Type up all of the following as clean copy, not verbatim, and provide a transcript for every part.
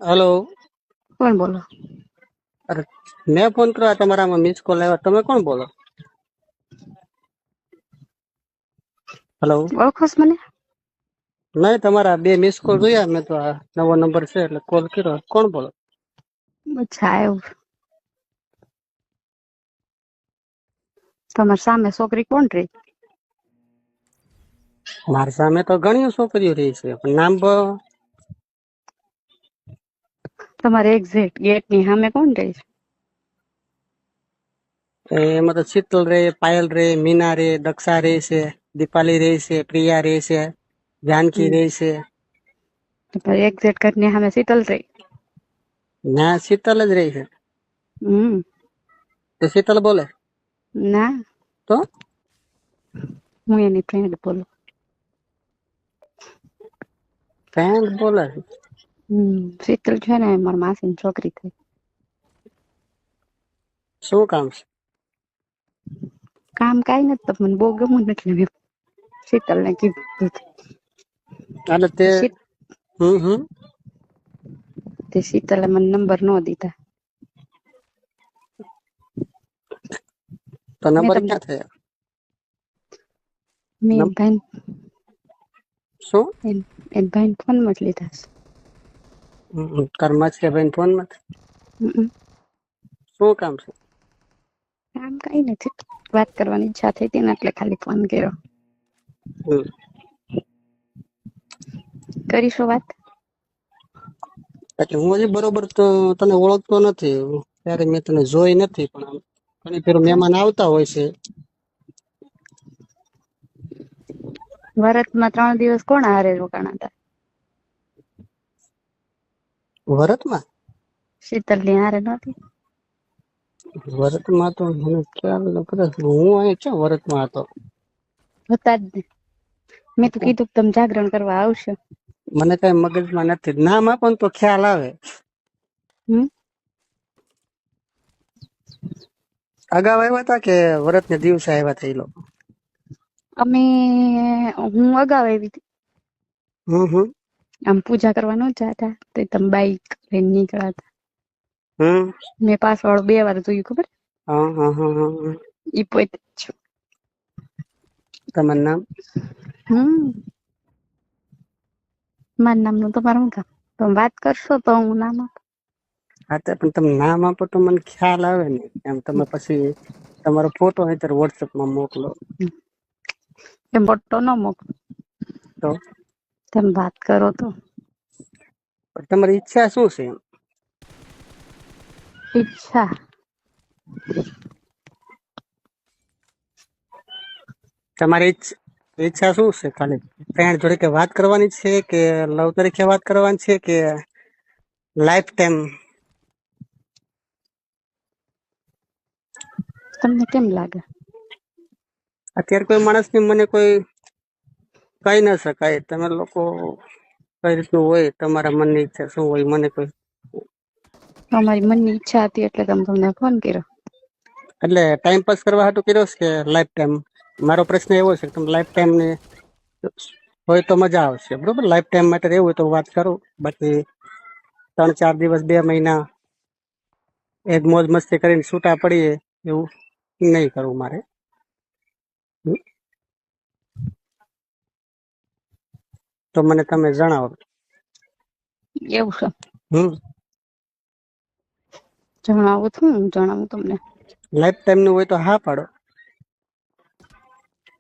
Hello. કોણ બોલો? अरे मैं फोन करा તમારામાં મિસ કોલ આવ્યો, તમે કોણ બોલો? હેલો. ઓળખો છો મને? નહીં, તમારા બે મિસ કોલ જોયા મેં તો, આ નવો નંબર છે એટલે કોલ કર્યો. કોણ બોલો? અચ્છા, એવું. તમારી સામે છોકરી કોણ રહી? મારી સામે તો ઘણી છોકરીઓ રહી છે, પણ નામ તમારે એક્ઝેક્ટ ગેટ ની સામે કોણ રહી છે? એમાં તો શીતલ રે, પાયલ રે, મીના રે, દક્ષા રે છે, દીપાલી રે છે, પ્રિયા રે છે, જાનકી રે છે. તમારે એક્ઝેક્ટ ઘર ની સામે શીતલ રહી? ના, શીતલ જ રહી છે. તો શીતલ બોલે? ના, તો હું એની ફ્રેન્ડ બોલું. ફ્રેન્ડ બોલે? શીતલ છે ને મારા માસીની છોકરી થઈ. શું કામ છે? કામ કાઈ નથી, તો મને બહુ ગમું એટલે મેં શીતલ ને કીધું. એટલે તે તે શીતલે મને નંબર ન દીધા. તો નંબર ક્યાં થયા? મેં ભાઈ શું એન ભાઈ ફોન માં જ લીધા છે. કર્મચ કે ભાઈ ફોન માં? શું કામ છે? કામ કઈ નથી, વાત કરવાની ઈચ્છા થઈ હતી ને એટલે ખાલી ફોન કર્યો. કરીશું વાત? એટલે હું હજી બરોબર તો તને ઓળખતો નથી, ત્યારે મેં તને જોઈ નથી, પણ ઘણી ફેર મહેમાન આવતા હોય છે. વરતમાં 3 દિવસ કોણ હારે રોકાણા હતા? વરતમાં? શીતલ ની હારે નહોતી? વરતમાં તો મને ખ્યાલ ન કરે, હું અહીં ક્યાં વરતમાં હતો? હતા જ ને. મેં તો કીધું તમે જાગરણ કરવા આવશો. મને કઈ મગજમાં નથી, નામ આપો ને તો ખ્યાલ આવે. અગાઉ આવ્યા હતા કે વરત ને દિવસે આવ્યા હતા એ લોકો? હું અગાઉ આવી હતી. આમ પૂજા કરવા ન જતા તો તમે બાઈક લઈને નીકળ્યા હતા. મેં પાછળ 2 વાર જોયું, ખબર? હા. ઈ પોતે જ છું. તમારું નામ? મારા નામનું તમારું શું કામ? તમે વાત કરશો તો હું નામ આપું. હા, તો પણ તમે નામ આપો તો મને ખ્યાલ આવે ને. એમ તમે પછી તમારો ફોટો અત્યારે વોટ્સએપમાં મોકલો. એમ ફોટો ન મોકલો તો તમે વાત કરો તો. તમારી ઈચ્છા શું છે? ઈચ્છા? તમારી ઈચ્છા શું છે? ખાલી ફ્રેન્ડ જોડે કે વાત કરવાની છે, કે લવ તરીકે વાત કરવાની છે, કે લાઈફ ટાઈમ? તમને કેમ લાગે? અત્યારે કોઈ માણસની મને કોઈ કહી ના શકાય. તમે લોકો કઈ રીતનું હોય, તમારા મનની ઈચ્છા શું હોય, મને કોઈ. તમારી મનની ઈચ્છા હતી એટલે તમને ફોન કર્યો. એટલે ટાઈમ પાસ કરવા હાટુ કર્યો છે કે લાઈફ ટાઈમ? મારો પ્રશ્ન એવો છે કે તમે લાઈફ ટાઈમ ને હોય તો મજા આવશે, બરોબર? લાઈફ ટાઈમ માટે રહેવું હોય તો વાત કરું, બાકી 3-4 દિવસ 2 મહિના એક મોજ મસ્તી કરીને છૂટા પડીએ એવું નહીં કરવું મારે. તો મને તમે જણાવો. એવું છે? જણાવું છું, જણાવું તમને. લાઈફ ટાઈમ નું હોય તો હા પાડો.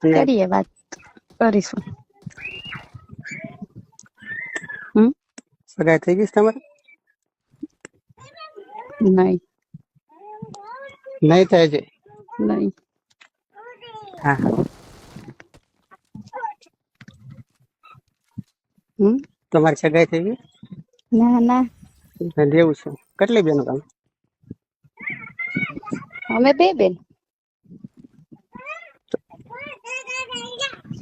કરીએ વાત, કરીશું. સગાઈ થઈ ગઈ તમારે? નહીં. નહીં થાય છે? નહીં. હા. તમારી સગાઈ થઈ ગઈ? ના ના. એવું છે? કેટલી બેનો તમે? અમે 2 બેન.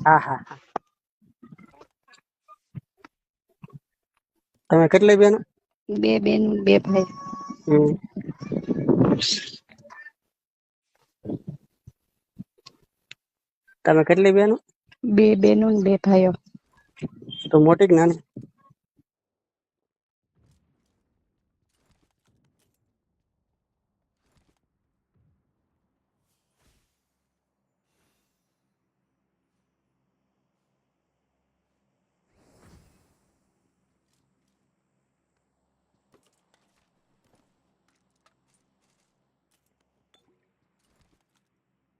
હા. તમે કેટલી બેનો? 2 બેન 2 ભાઈ. તમે કેટલી બેનો? 2 બેનો ને 2 ભાઈઓ. તો મોટી કે નાની?